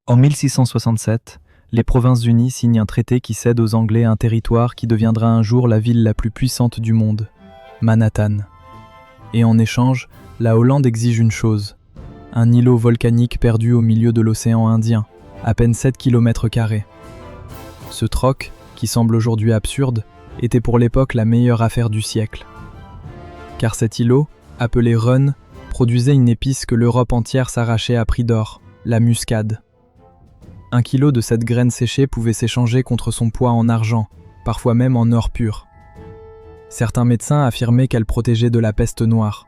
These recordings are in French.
En 1667, les Provinces-Unies signent un traité qui cède aux Anglais un territoire qui deviendra un jour la ville la plus puissante du monde, Manhattan. Et en échange, la Hollande exige une chose, un îlot volcanique perdu au milieu de l'océan Indien, à peine 7 km². Ce troc, qui semble aujourd'hui absurde, était pour l'époque la meilleure affaire du siècle. Car cet îlot, appelé Rhun, produisait une épice que l'Europe entière s'arrachait à prix d'or, la muscade. 1 kilo de cette graine séchée pouvait s'échanger contre son poids en argent, parfois même en or pur. Certains médecins affirmaient qu'elle protégeait de la peste noire.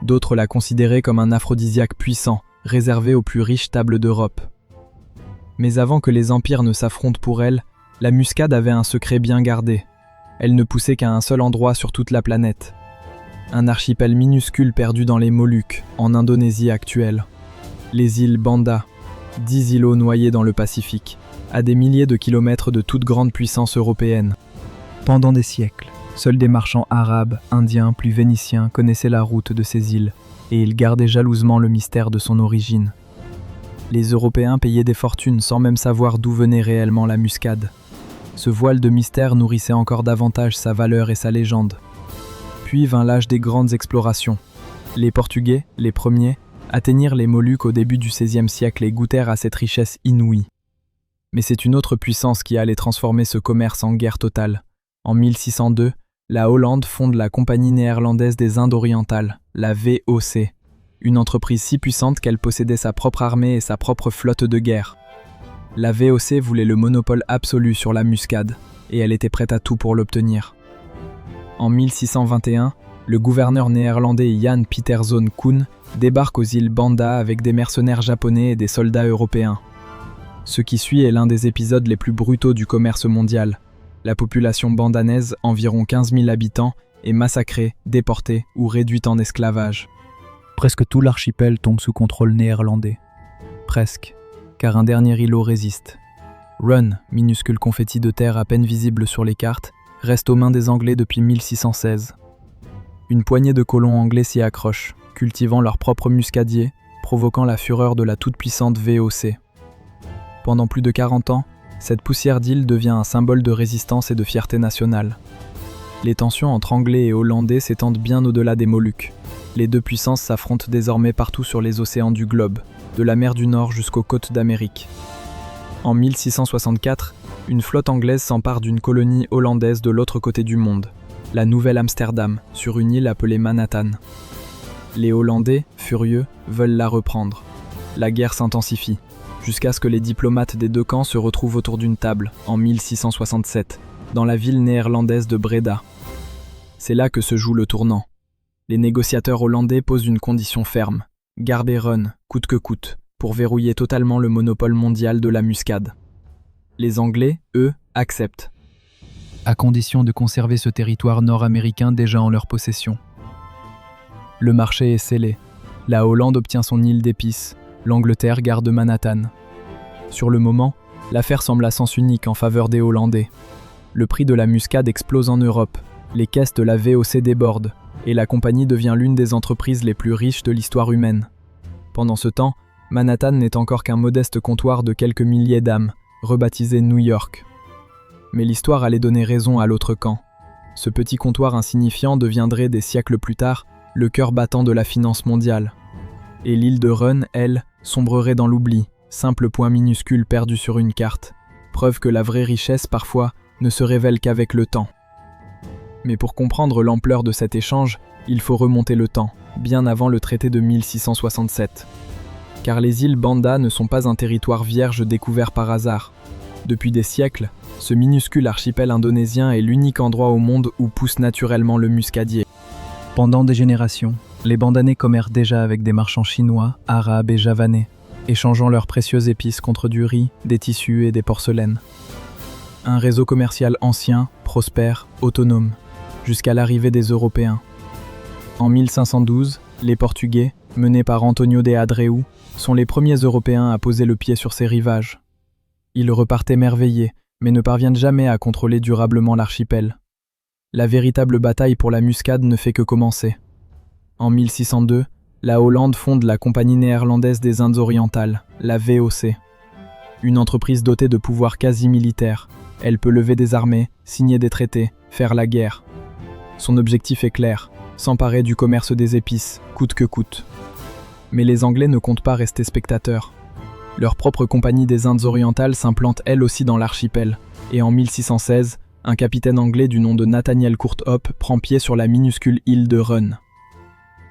D'autres la considéraient comme un aphrodisiaque puissant, réservé aux plus riches tables d'Europe. Mais avant que les empires ne s'affrontent pour elle, la muscade avait un secret bien gardé. Elle ne poussait qu'à un seul endroit sur toute la planète. Un archipel minuscule perdu dans les Moluques, en Indonésie actuelle. Les îles Banda, 10 îlots noyés dans le Pacifique, à des milliers de kilomètres de toute grande puissance européenne. Pendant des siècles, seuls des marchands arabes, indiens, puis vénitiens connaissaient la route de ces îles, et ils gardaient jalousement le mystère de son origine. Les Européens payaient des fortunes sans même savoir d'où venait réellement la muscade. Ce voile de mystère nourrissait encore davantage sa valeur et sa légende. Puis vint l'âge des grandes explorations. Les Portugais, les premiers, atteignirent les Moluques au début du XVIe siècle et goûtèrent à cette richesse inouïe. Mais c'est une autre puissance qui allait transformer ce commerce en guerre totale. En 1602, la Hollande fonde la Compagnie néerlandaise des Indes orientales, la VOC, une entreprise si puissante qu'elle possédait sa propre armée et sa propre flotte de guerre. La VOC voulait le monopole absolu sur la muscade, et elle était prête à tout pour l'obtenir. En 1621, le gouverneur néerlandais Jan Pieterszoon Koen débarque aux îles Banda avec des mercenaires japonais et des soldats européens. Ce qui suit est l'un des épisodes les plus brutaux du commerce mondial. La population bandanaise, environ 15 000 habitants, est massacrée, déportée ou réduite en esclavage. Presque tout l'archipel tombe sous contrôle néerlandais. Presque, car un dernier îlot résiste. Rhun, minuscule confetti de terre à peine visible sur les cartes, reste aux mains des Anglais depuis 1616. Une poignée de colons anglais s'y accrochent, cultivant leur propre muscadier, provoquant la fureur de la toute-puissante VOC. Pendant plus de 40 ans, cette poussière d'île devient un symbole de résistance et de fierté nationale. Les tensions entre Anglais et Hollandais s'étendent bien au-delà des Moluques. Les deux puissances s'affrontent désormais partout sur les océans du globe, de la mer du Nord jusqu'aux côtes d'Amérique. En 1664, une flotte anglaise s'empare d'une colonie hollandaise de l'autre côté du monde, la Nouvelle-Amsterdam, sur une île appelée Manhattan. Les Hollandais, furieux, veulent la reprendre. La guerre s'intensifie, jusqu'à ce que les diplomates des deux camps se retrouvent autour d'une table, en 1667, dans la ville néerlandaise de Breda. C'est là que se joue le tournant. Les négociateurs hollandais posent une condition ferme, garder Rhun, coûte que coûte, pour verrouiller totalement le monopole mondial de la muscade. Les Anglais, eux, acceptent, à condition de conserver ce territoire nord-américain déjà en leur possession. Le marché est scellé. La Hollande obtient son île d'épices, l'Angleterre garde Manhattan. Sur le moment, l'affaire semble à sens unique en faveur des Hollandais. Le prix de la muscade explose en Europe, les caisses de la VOC débordent, et la compagnie devient l'une des entreprises les plus riches de l'histoire humaine. Pendant ce temps, Manhattan n'est encore qu'un modeste comptoir de quelques milliers d'âmes, rebaptisé New York. Mais l'histoire allait donner raison à l'autre camp. Ce petit comptoir insignifiant deviendrait des siècles plus tard le cœur battant de la finance mondiale. Et l'île de Rhun, elle, sombrerait dans l'oubli, simple point minuscule perdu sur une carte, preuve que la vraie richesse, parfois, ne se révèle qu'avec le temps. Mais pour comprendre l'ampleur de cet échange, il faut remonter le temps, bien avant le traité de 1667. Car les îles Banda ne sont pas un territoire vierge découvert par hasard. Depuis des siècles, ce minuscule archipel indonésien est l'unique endroit au monde où pousse naturellement le muscadier. Pendant des générations, les Bandanais commercent déjà avec des marchands chinois, arabes et javanais, échangeant leurs précieuses épices contre du riz, des tissus et des porcelaines. Un réseau commercial ancien, prospère, autonome, jusqu'à l'arrivée des Européens. En 1512, les Portugais, menés par Antonio de Abreu, sont les premiers Européens à poser le pied sur ces rivages. Ils repartent émerveillés, mais ne parviennent jamais à contrôler durablement l'archipel. La véritable bataille pour la muscade ne fait que commencer. En 1602, la Hollande fonde la Compagnie néerlandaise des Indes orientales, la VOC. Une entreprise dotée de pouvoirs quasi militaires. Elle peut lever des armées, signer des traités, faire la guerre. Son objectif est clair, s'emparer du commerce des épices, coûte que coûte. Mais les Anglais ne comptent pas rester spectateurs. Leur propre compagnie des Indes orientales s'implante elle aussi dans l'archipel, et en 1616, un capitaine anglais du nom de Nathaniel Courthope prend pied sur la minuscule île de Run.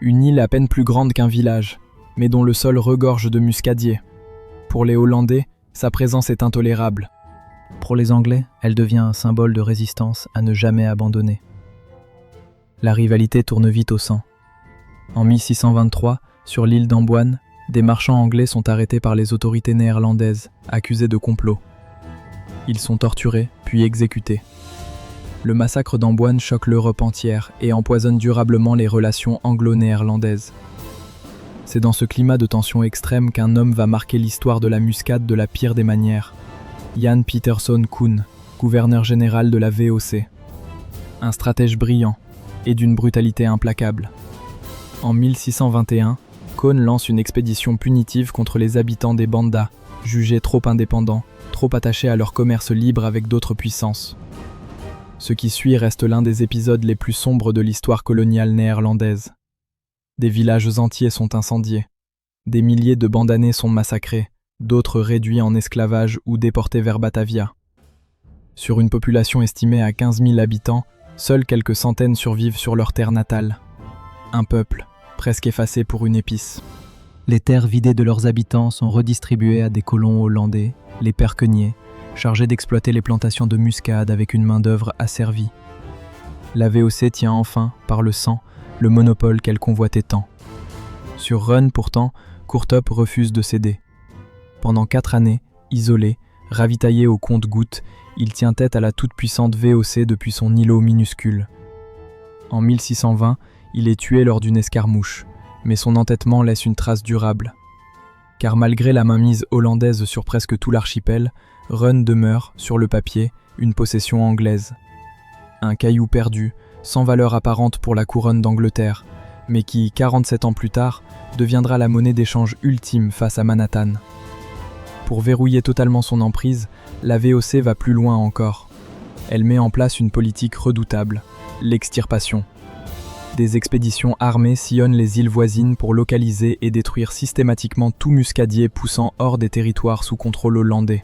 Une île à peine plus grande qu'un village, mais dont le sol regorge de muscadiers. Pour les Hollandais, sa présence est intolérable. Pour les Anglais, elle devient un symbole de résistance à ne jamais abandonner. La rivalité tourne vite au sang. En 1623, sur l'île d'Amboine, des marchands anglais sont arrêtés par les autorités néerlandaises, accusés de complot. Ils sont torturés, puis exécutés. Le massacre d'Amboine choque l'Europe entière et empoisonne durablement les relations anglo-néerlandaises. C'est dans ce climat de tension extrême qu'un homme va marquer l'histoire de la muscade de la pire des manières. Jan Pieterszoon Koen, gouverneur général de la VOC. Un stratège brillant et d'une brutalité implacable. En 1621, Koen lance une expédition punitive contre les habitants des Bandas, jugés trop indépendants, trop attachés à leur commerce libre avec d'autres puissances. Ce qui suit reste l'un des épisodes les plus sombres de l'histoire coloniale néerlandaise. Des villages entiers sont incendiés. Des milliers de Bandanais sont massacrés, d'autres réduits en esclavage ou déportés vers Batavia. Sur une population estimée à 15 000 habitants, seules quelques centaines survivent sur leur terre natale. Un peuple, presque effacé pour une épice. Les terres vidées de leurs habitants sont redistribuées à des colons hollandais, les perqueniers, chargés d'exploiter les plantations de muscade avec une main-d'œuvre asservie. La VOC tient enfin, par le sang, le monopole qu'elle convoitait tant. Sur Run, pourtant, Courthope refuse de céder. Pendant 4 années, isolé, ravitaillé au compte-gouttes, il tient tête à la toute-puissante VOC depuis son îlot minuscule. En 1620, il est tué lors d'une escarmouche, mais son entêtement laisse une trace durable. Car malgré la mainmise hollandaise sur presque tout l'archipel, Run demeure, sur le papier, une possession anglaise. Un caillou perdu, sans valeur apparente pour la couronne d'Angleterre, mais qui, 47 ans plus tard, deviendra la monnaie d'échange ultime face à Manhattan. Pour verrouiller totalement son emprise, la VOC va plus loin encore. Elle met en place une politique redoutable, l'extirpation. Des expéditions armées sillonnent les îles voisines pour localiser et détruire systématiquement tout muscadier poussant hors des territoires sous contrôle hollandais.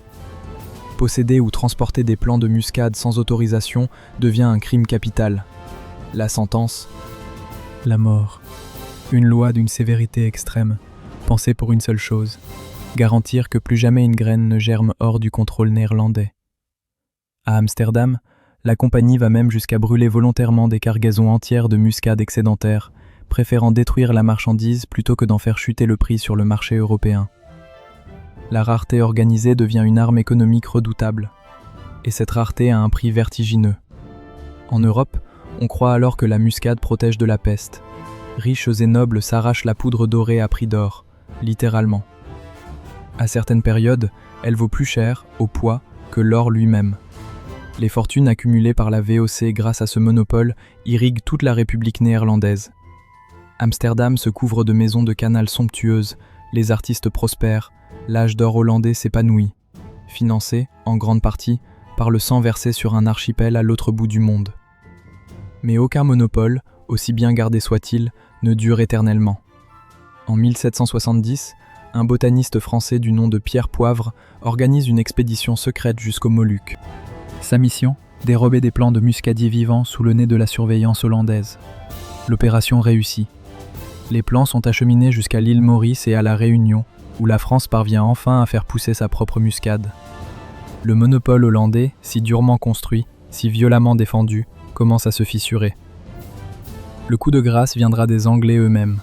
Posséder ou transporter des plants de muscade sans autorisation devient un crime capital. La sentence ? La mort. Une loi d'une sévérité extrême, pensée pour une seule chose, garantir que plus jamais une graine ne germe hors du contrôle néerlandais. À Amsterdam, la compagnie va même jusqu'à brûler volontairement des cargaisons entières de muscade excédentaires, préférant détruire la marchandise plutôt que d'en faire chuter le prix sur le marché européen. La rareté organisée devient une arme économique redoutable, et cette rareté a un prix vertigineux. En Europe, on croit alors que la muscade protège de la peste. Riches et nobles s'arrachent la poudre dorée à prix d'or, littéralement. À certaines périodes, elle vaut plus cher, au poids, que l'or lui-même. Les fortunes accumulées par la VOC grâce à ce monopole irriguent toute la République néerlandaise. Amsterdam se couvre de maisons de canal somptueuses, les artistes prospèrent, l'âge d'or hollandais s'épanouit, financé, en grande partie, par le sang versé sur un archipel à l'autre bout du monde. Mais aucun monopole, aussi bien gardé soit-il, ne dure éternellement. En 1770, un botaniste français du nom de Pierre Poivre organise une expédition secrète jusqu'aux Moluques. Sa mission ? Dérober des plants de muscadier vivants sous le nez de la surveillance hollandaise. L'opération réussit. Les plants sont acheminés jusqu'à l'île Maurice et à la Réunion, où la France parvient enfin à faire pousser sa propre muscade. Le monopole hollandais, si durement construit, si violemment défendu, commence à se fissurer. Le coup de grâce viendra des Anglais eux-mêmes.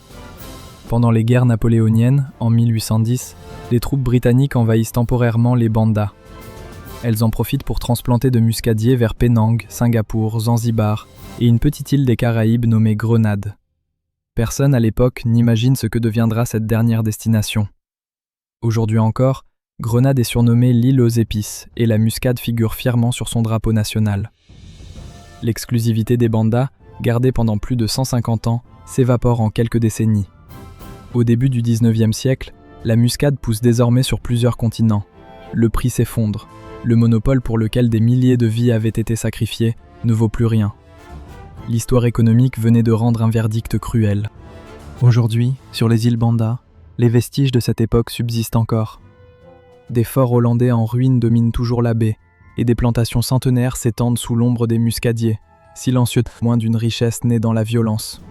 Pendant les guerres napoléoniennes, en 1810, les troupes britanniques envahissent temporairement les Bandas. Elles en profitent pour transplanter de muscadiers vers Penang, Singapour, Zanzibar et une petite île des Caraïbes nommée Grenade. Personne à l'époque n'imagine ce que deviendra cette dernière destination. Aujourd'hui encore, Grenade est surnommée l'île aux épices et la muscade figure fièrement sur son drapeau national. L'exclusivité des Bandas, gardée pendant plus de 150 ans, s'évapore en quelques décennies. Au début du XIXe siècle, la muscade pousse désormais sur plusieurs continents. le prix s'effondre. Le monopole pour lequel des milliers de vies avaient été sacrifiées ne vaut plus rien. L'histoire économique venait de rendre un verdict cruel. Aujourd'hui, sur les îles Banda, les vestiges de cette époque subsistent encore. Des forts hollandais en ruine dominent toujours la baie, et des plantations centenaires s'étendent sous l'ombre des muscadiers, silencieux témoins d'une richesse née dans la violence.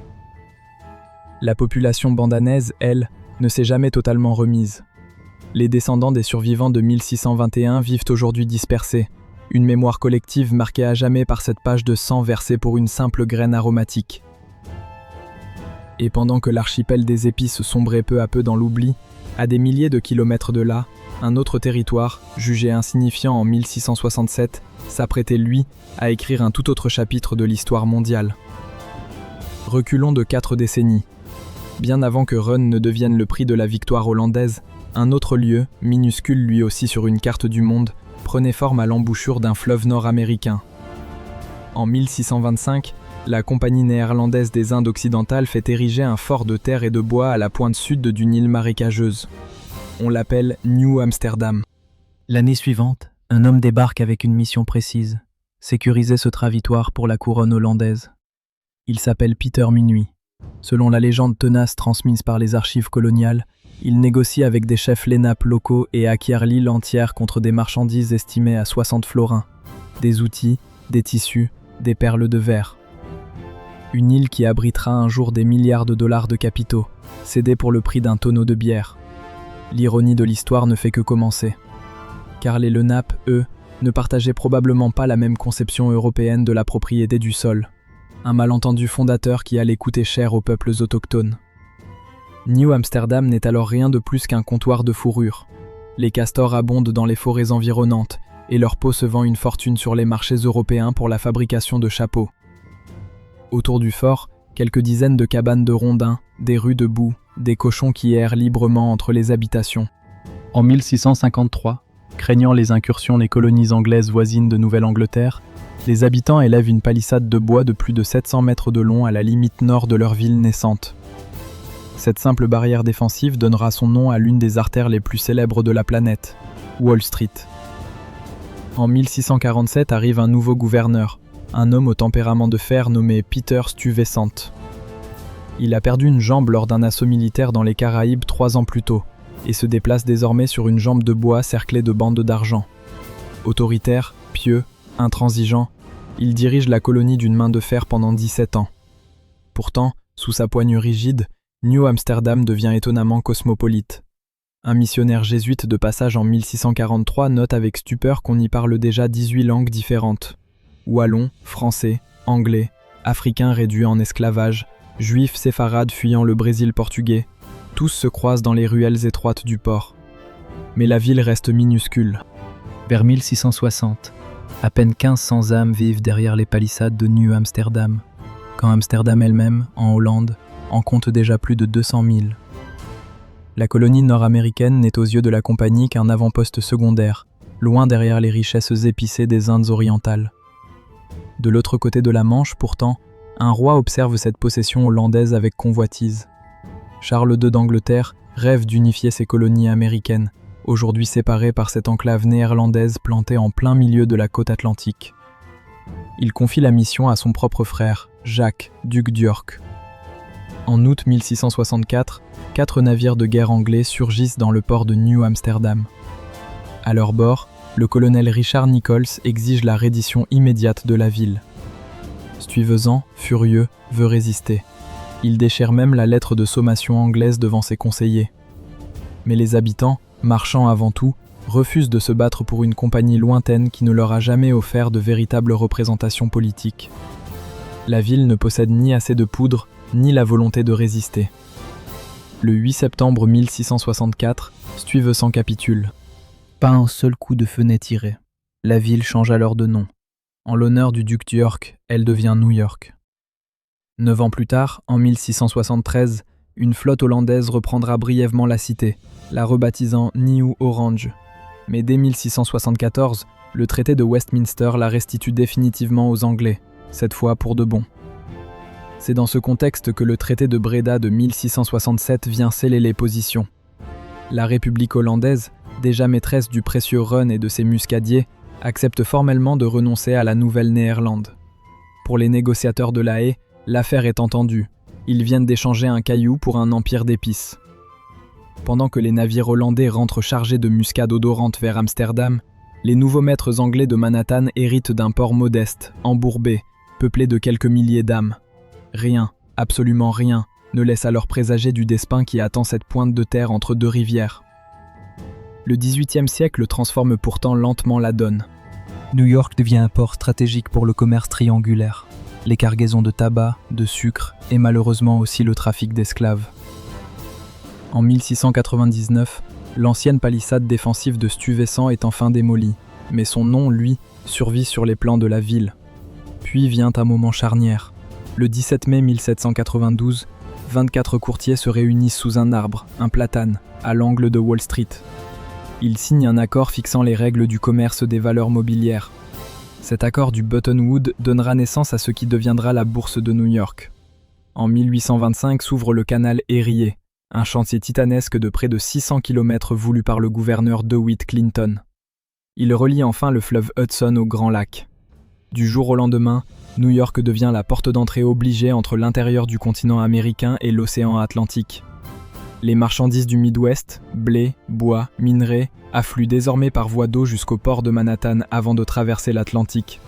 La population bandanaise, elle, ne s'est jamais totalement remise. Les descendants des survivants de 1621 vivent aujourd'hui dispersés, une mémoire collective marquée à jamais par cette page de sang versée pour une simple graine aromatique. Et pendant que l'archipel des épices sombrait peu à peu dans l'oubli, à des milliers de kilomètres de là, un autre territoire, jugé insignifiant en 1667, s'apprêtait, lui, à écrire un tout autre chapitre de l'histoire mondiale. Reculons de 4 décennies. Bien avant que Run ne devienne le prix de la victoire hollandaise, un autre lieu, minuscule lui aussi sur une carte du monde, prenait forme à l'embouchure d'un fleuve nord-américain. En 1625, la Compagnie néerlandaise des Indes occidentales fait ériger un fort de terre et de bois à la pointe sud d'une île marécageuse. On l'appelle New Amsterdam. L'année suivante, un homme débarque avec une mission précise, sécuriser ce travitoire pour la couronne hollandaise. Il s'appelle Peter Minuit. Selon la légende tenace transmise par les archives coloniales, il négocie avec des chefs lénapes locaux et acquiert l'île entière contre des marchandises estimées à 60 florins, des outils, des tissus, des perles de verre. Une île qui abritera un jour des milliards de dollars de capitaux, cédés pour le prix d'un tonneau de bière. L'ironie de l'histoire ne fait que commencer. Car les Lenapes, eux, ne partageaient probablement pas la même conception européenne de la propriété du sol. Un malentendu fondateur qui allait coûter cher aux peuples autochtones. New Amsterdam n'est alors rien de plus qu'un comptoir de fourrure. Les castors abondent dans les forêts environnantes, et leur peau se vend une fortune sur les marchés européens pour la fabrication de chapeaux. Autour du fort, quelques dizaines de cabanes de rondins, des rues de boue, des cochons qui errent librement entre les habitations. En 1653, craignant les incursions des colonies anglaises voisines de Nouvelle-Angleterre, les habitants élèvent une palissade de bois de plus de 700 mètres de long à la limite nord de leur ville naissante. Cette simple barrière défensive donnera son nom à l'une des artères les plus célèbres de la planète, Wall Street. En 1647 arrive un nouveau gouverneur, un homme au tempérament de fer nommé Peter Stuyvesant. Il a perdu une jambe lors d'un assaut militaire dans les Caraïbes 3 ans plus tôt, et se déplace désormais sur une jambe de bois cerclée de bandes d'argent. Autoritaire, pieux, intransigeant, il dirige la colonie d'une main de fer pendant 17 ans. Pourtant, sous sa poigne rigide, New Amsterdam devient étonnamment cosmopolite. Un missionnaire jésuite de passage en 1643 note avec stupeur qu'on y parle déjà 18 langues différentes. Wallon, français, anglais, africains réduits en esclavage, juifs séfarades fuyant le Brésil portugais, tous se croisent dans les ruelles étroites du port. Mais la ville reste minuscule. Vers 1660, à peine 1500 âmes vivent derrière les palissades de New Amsterdam, quand Amsterdam elle-même, en Hollande, en compte déjà plus de 200 000. La colonie nord-américaine n'est aux yeux de la compagnie qu'un avant-poste secondaire, loin derrière les richesses épicées des Indes orientales. De l'autre côté de la Manche, pourtant, un roi observe cette possession hollandaise avec convoitise. Charles II d'Angleterre rêve d'unifier ses colonies américaines, aujourd'hui séparées par cette enclave néerlandaise plantée en plein milieu de la côte atlantique. Il confie la mission à son propre frère, Jacques, duc d'York. En août 1664, 4 navires de guerre anglais surgissent dans le port de New Amsterdam. À leur bord, le colonel Richard Nichols exige la reddition immédiate de la ville. Stuyvesant, furieux, veut résister. Il déchire même la lettre de sommation anglaise devant ses conseillers. Mais les habitants, marchands avant tout, refusent de se battre pour une compagnie lointaine qui ne leur a jamais offert de véritable représentation politique. La ville ne possède ni assez de poudre, ni la volonté de résister. Le 8 septembre 1664, Stuyvesant capitule. Pas un seul coup de feu n'est tiré. La ville change alors de nom. En l'honneur du duc d'York, elle devient New York. 9 ans plus tard, en 1673, une flotte hollandaise reprendra brièvement la cité, la rebaptisant New Orange. Mais dès 1674, le traité de Westminster la restitue définitivement aux Anglais, cette fois pour de bon. C'est dans ce contexte que le traité de Breda de 1667 vient sceller les positions. La République hollandaise, déjà maîtresse du précieux Rhône et de ses muscadiers, accepte formellement de renoncer à la Nouvelle-Néerlande. Pour les négociateurs de La Haye, l'affaire est entendue. Ils viennent d'échanger un caillou pour un empire d'épices. Pendant que les navires hollandais rentrent chargés de muscade odorante vers Amsterdam, les nouveaux maîtres anglais de Manhattan héritent d'un port modeste, embourbé, peuplé de quelques milliers d'âmes. Rien, absolument rien, ne laisse alors présager du destin qui attend cette pointe de terre entre deux rivières. Le XVIIIe siècle transforme pourtant lentement la donne. New York devient un port stratégique pour le commerce triangulaire, les cargaisons de tabac, de sucre et malheureusement aussi le trafic d'esclaves. En 1699, l'ancienne palissade défensive de Stuyvesant est enfin démolie, mais son nom, lui, survit sur les plans de la ville. Puis vient un moment charnière. Le 17 mai 1792, 24 courtiers se réunissent sous un arbre, un platane, à l'angle de Wall Street. Ils signent un accord fixant les règles du commerce des valeurs mobilières. Cet accord du Bretton Woods donnera naissance à ce qui deviendra la bourse de New York. En 1825 s'ouvre le canal Erie, un chantier titanesque de près de 600 km voulu par le gouverneur DeWitt Clinton. Il relie enfin le fleuve Hudson au Grand Lac. Du jour au lendemain, New York devient la porte d'entrée obligée entre l'intérieur du continent américain et l'océan Atlantique. Les marchandises du Midwest, blé, bois, minerais, affluent désormais par voie d'eau jusqu'au port de Manhattan avant de traverser l'Atlantique.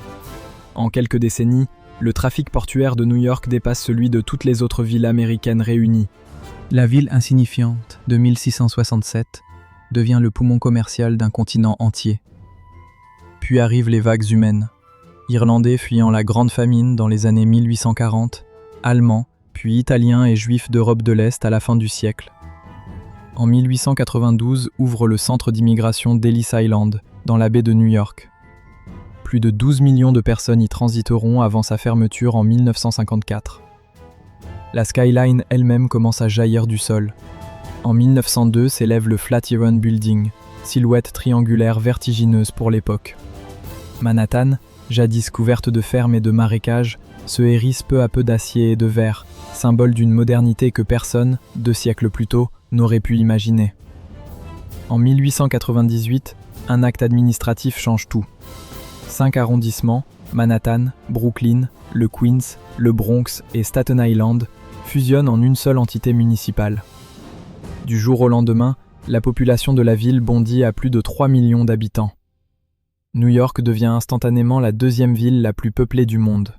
En quelques décennies, le trafic portuaire de New York dépasse celui de toutes les autres villes américaines réunies. La ville insignifiante de 1667 devient le poumon commercial d'un continent entier. Puis arrivent les vagues humaines. Irlandais fuyant la Grande Famine dans les années 1840, Allemands, puis Italiens et Juifs d'Europe de l'Est à la fin du siècle. En 1892 ouvre le centre d'immigration d'Ellis Island, dans la baie de New York. Plus de 12 millions de personnes y transiteront avant sa fermeture en 1954. La skyline elle-même commence à jaillir du sol. En 1902 s'élève le Flatiron Building, silhouette triangulaire vertigineuse pour l'époque. Manhattan, jadis couverte de fermes et de marécages, se hérisse peu à peu d'acier et de verre, symbole d'une modernité que personne, 2 siècles plus tôt, n'aurait pu imaginer. En 1898, un acte administratif change tout. 5 arrondissements, Manhattan, Brooklyn, le Queens, le Bronx et Staten Island, fusionnent en une seule entité municipale. Du jour au lendemain, la population de la ville bondit à plus de 3 millions d'habitants. New York devient instantanément la 2e ville la plus peuplée du monde.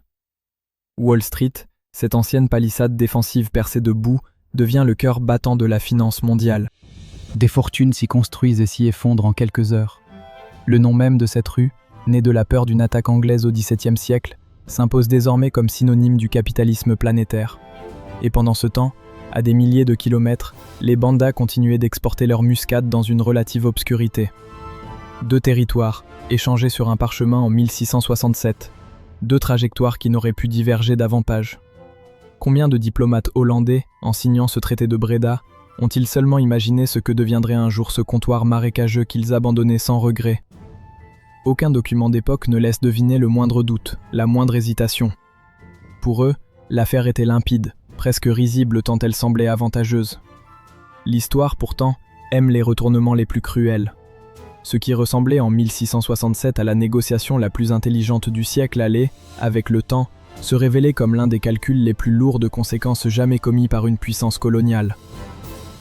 Wall Street, cette ancienne palissade défensive percée de boue, devient le cœur battant de la finance mondiale. Des fortunes s'y construisent et s'y effondrent en quelques heures. Le nom même de cette rue, né de la peur d'une attaque anglaise au XVIIe siècle, s'impose désormais comme synonyme du capitalisme planétaire. Et pendant ce temps, à des milliers de kilomètres, les bandas continuaient d'exporter leurs muscades dans une relative obscurité. 2 territoires, échangés sur un parchemin en 1667, 2 trajectoires qui n'auraient pu diverger davantage. Combien de diplomates hollandais, en signant ce traité de Breda, ont-ils seulement imaginé ce que deviendrait un jour ce comptoir marécageux qu'ils abandonnaient sans regret ? Aucun document d'époque ne laisse deviner le moindre doute, la moindre hésitation. Pour eux, l'affaire était limpide, presque risible tant elle semblait avantageuse. L'histoire, pourtant, aime les retournements les plus cruels. Ce qui ressemblait en 1667 à la négociation la plus intelligente du siècle allait, avec le temps, se révéler comme l'un des calculs les plus lourds de conséquences jamais commis par une puissance coloniale.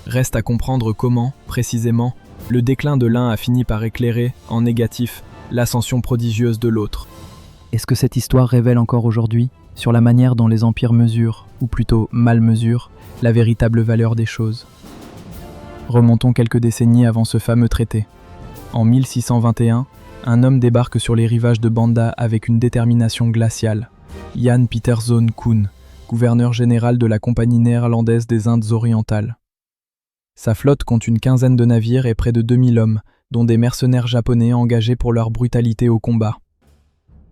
Reste à comprendre comment, précisément, le déclin de l'un a fini par éclairer, en négatif, l'ascension prodigieuse de l'autre. Est-ce que cette histoire révèle encore aujourd'hui, sur la manière dont les empires mesurent, ou plutôt mal mesurent, la véritable valeur des choses ? Remontons quelques décennies avant ce fameux traité. En 1621, un homme débarque sur les rivages de Banda avec une détermination glaciale. Jan Pieterszoon Koen, gouverneur général de la Compagnie néerlandaise des Indes orientales. Sa flotte compte une quinzaine de navires et près de 2000 hommes, dont des mercenaires japonais engagés pour leur brutalité au combat.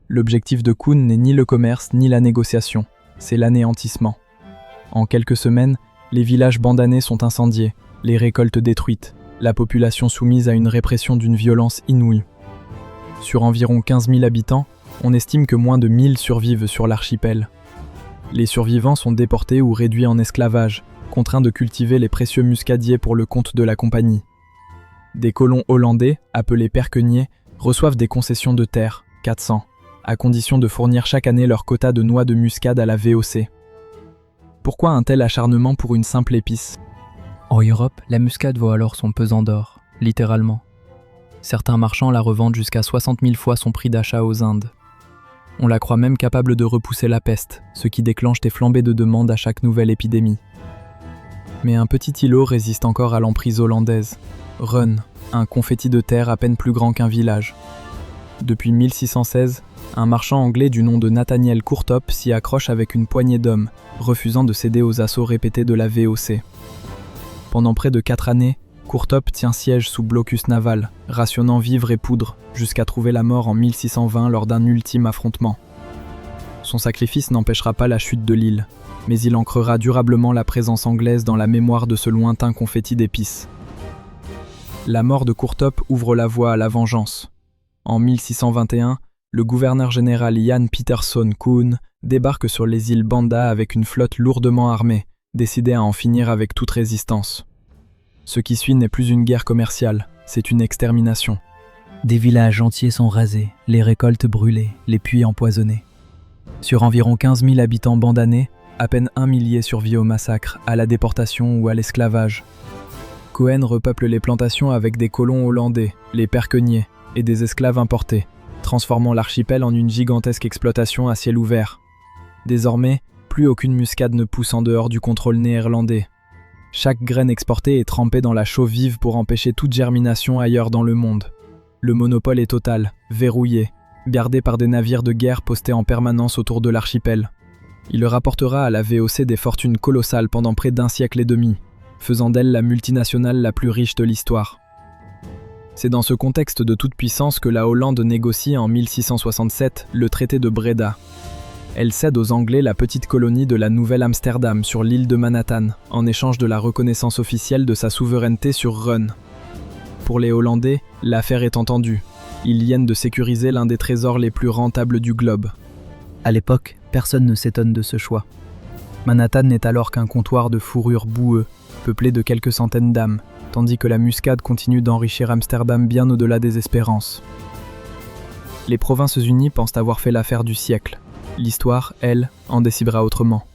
L'objectif de Koen n'est ni le commerce ni la négociation, c'est l'anéantissement. En quelques semaines, les villages bandanais sont incendiés, les récoltes détruites, la population soumise à une répression d'une violence inouïe. Sur environ 15 000 habitants, on estime que moins de 1000 survivent sur l'archipel. Les survivants sont déportés ou réduits en esclavage, contraints de cultiver les précieux muscadiers pour le compte de la compagnie. Des colons hollandais, appelés perqueniers, reçoivent des concessions de terre, 400, à condition de fournir chaque année leur quota de noix de muscade à la VOC. Pourquoi un tel acharnement pour une simple épice? En Europe, la muscade vaut alors son pesant d'or, littéralement. Certains marchands la revendent jusqu'à 60 000 fois son prix d'achat aux Indes. On la croit même capable de repousser la peste, ce qui déclenche des flambées de demande à chaque nouvelle épidémie. Mais un petit îlot résiste encore à l'emprise hollandaise. Run, un confetti de terre à peine plus grand qu'un village. Depuis 1616, un marchand anglais du nom de Nathaniel Courthope s'y accroche avec une poignée d'hommes, refusant de céder aux assauts répétés de la VOC. Pendant près de 4 années, Courthope tient siège sous blocus naval, rationnant vivres et poudre, jusqu'à trouver la mort en 1620 lors d'un ultime affrontement. Son sacrifice n'empêchera pas la chute de l'île, mais il ancrera durablement la présence anglaise dans la mémoire de ce lointain confetti d'épices. La mort de Courthope ouvre la voie à la vengeance. En 1621, le gouverneur général Jan Pieterszoon Koen débarque sur les îles Banda avec une flotte lourdement armée, décidé à en finir avec toute résistance. Ce qui suit n'est plus une guerre commerciale, c'est une extermination. Des villages entiers sont rasés, les récoltes brûlées, les puits empoisonnés. Sur environ 15 000 habitants bandanais, à peine 1 millier survit au massacre, à la déportation ou à l'esclavage. Koen repeuple les plantations avec des colons hollandais, les perqueniers, et des esclaves importés, transformant l'archipel en une gigantesque exploitation à ciel ouvert. Désormais, plus aucune muscade ne pousse en dehors du contrôle néerlandais. Chaque graine exportée est trempée dans la chaux vive pour empêcher toute germination ailleurs dans le monde. Le monopole est total, verrouillé, gardé par des navires de guerre postés en permanence autour de l'archipel. Il rapportera à la VOC des fortunes colossales pendant près d'1 siècle et demi, faisant d'elle la multinationale la plus riche de l'histoire. C'est dans ce contexte de toute puissance que la Hollande négocie en 1667 le traité de Breda. Elle cède aux Anglais la petite colonie de la Nouvelle-Amsterdam sur l'île de Manhattan, en échange de la reconnaissance officielle de sa souveraineté sur Run. Pour les Hollandais, l'affaire est entendue. Ils viennent de sécuriser l'un des trésors les plus rentables du globe. À l'époque, personne ne s'étonne de ce choix. Manhattan n'est alors qu'un comptoir de fourrure boueux, peuplé de quelques centaines d'âmes, tandis que la muscade continue d'enrichir Amsterdam bien au-delà des espérances. Les Provinces-Unies pensent avoir fait l'affaire du siècle. L'histoire, elle, en décidera autrement.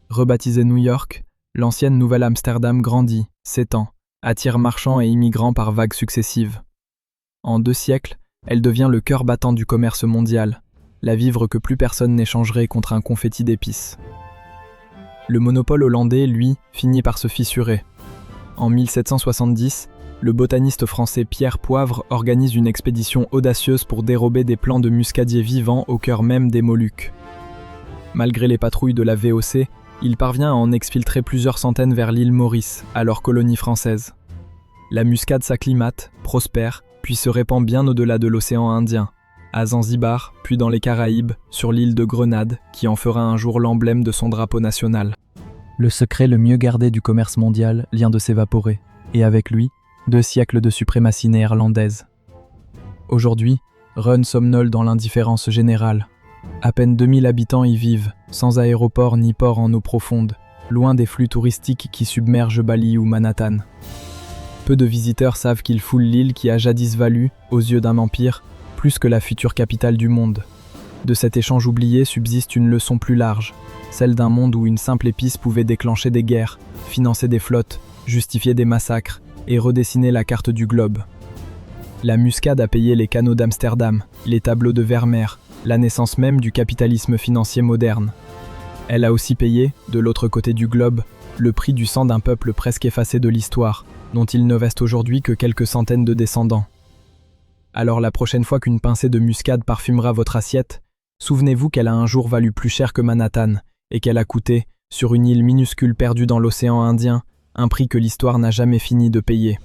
Rebaptisée New York, l'ancienne Nouvelle-Amsterdam grandit, s'étend, attire marchands et immigrants par vagues successives. En 2 siècles, elle devient le cœur battant du commerce mondial, la vivre que plus personne n'échangerait contre un confetti d'épices. Le monopole hollandais, lui, finit par se fissurer. En 1770, le botaniste français Pierre Poivre organise une expédition audacieuse pour dérober des plants de muscadier vivants au cœur même des Moluques. Malgré les patrouilles de la VOC, il parvient à en exfiltrer plusieurs centaines vers l'île Maurice, alors colonie française. La muscade s'acclimate, prospère, puis se répand bien au-delà de l'océan Indien, à Zanzibar, puis dans les Caraïbes, sur l'île de Grenade, qui en fera un jour l'emblème de son drapeau national. Le secret le mieux gardé du commerce mondial vient de s'évaporer, et avec lui, 2 siècles de suprématie néerlandaise. Aujourd'hui, Run somnole dans l'indifférence générale. À peine 2000 habitants y vivent, sans aéroport ni port en eau profonde, loin des flux touristiques qui submergent Bali ou Manhattan. Peu de visiteurs savent qu'ils foulent l'île qui a jadis valu, aux yeux d'un empire, plus que la future capitale du monde. De cet échange oublié subsiste une leçon plus large, celle d'un monde où une simple épice pouvait déclencher des guerres, financer des flottes, justifier des massacres et redessiner la carte du globe. La muscade a payé les canaux d'Amsterdam, les tableaux de Vermeer, la naissance même du capitalisme financier moderne. Elle a aussi payé, de l'autre côté du globe, le prix du sang d'un peuple presque effacé de l'histoire, dont il ne reste aujourd'hui que quelques centaines de descendants. Alors la prochaine fois qu'une pincée de muscade parfumera votre assiette, souvenez-vous qu'elle a un jour valu plus cher que Manhattan, et qu'elle a coûté, sur une île minuscule perdue dans l'océan Indien, un prix que l'histoire n'a jamais fini de payer.